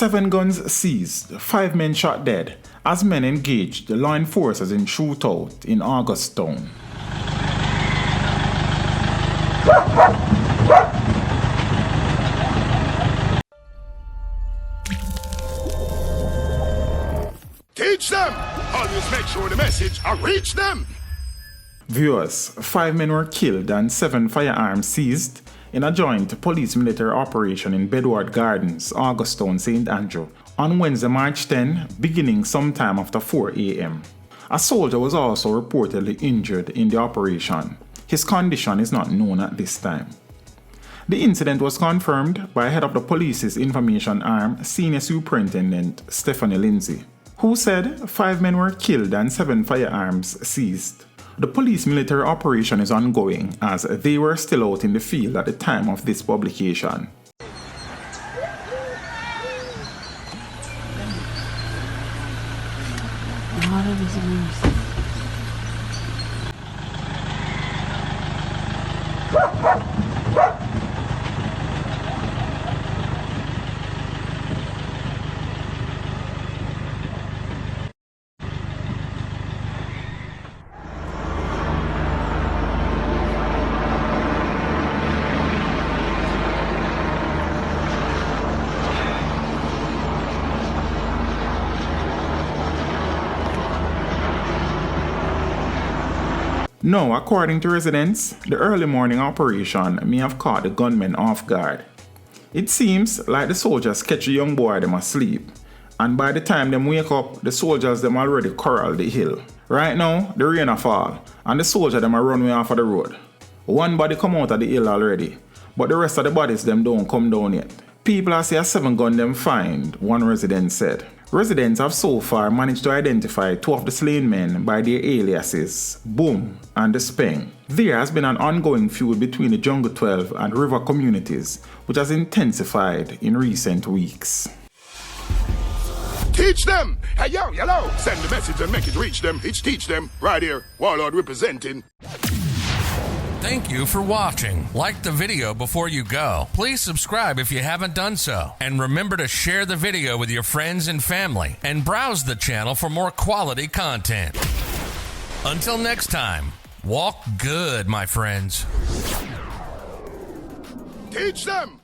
7 guns seized, 5 men shot dead as men engaged the law enforcers in shootout in Augustown. Teach them! Always make sure the message reach them! Viewers, 5 men were killed and 7 firearms seized in a joint police-military operation in Bedward Gardens, Augustown, St. Andrew, on Wednesday, March 10, beginning sometime after 4 a.m. A soldier was also reportedly injured in the operation. His condition is not known at this time. The incident was confirmed by head of the police's information arm, Senior Superintendent Stephanie Lindsay, who said 5 men were killed and 7 firearms seized. The police-military operation is ongoing as they were still out in the field at the time of this publication. Now, according to residents, the early morning operation may have caught the gunmen off guard. It seems like the soldiers catch a young boy them asleep, and by the time them wake up, the soldiers them already corral the hill. Right now, the rain a fall, and the soldier them a run way off of the road. One body come out of the hill already, but the rest of the bodies them don't come down yet. People are say a 7 gun them find, one resident said. Residents have so far managed to identify 2 of the slain men by their aliases, Boom and the Speng. There has been an ongoing feud between the Jungle 12 and River communities, which has intensified in recent weeks. Teach them! Hey yo, hello! Send the message and make it reach them. It's teach them. Right here, Warlord representing. Thank you for watching. Like the video before you go. Please subscribe if you haven't done so. And remember to share the video with your friends and family. And browse the channel for more quality content. Until next time, walk good, my friends. Teach them!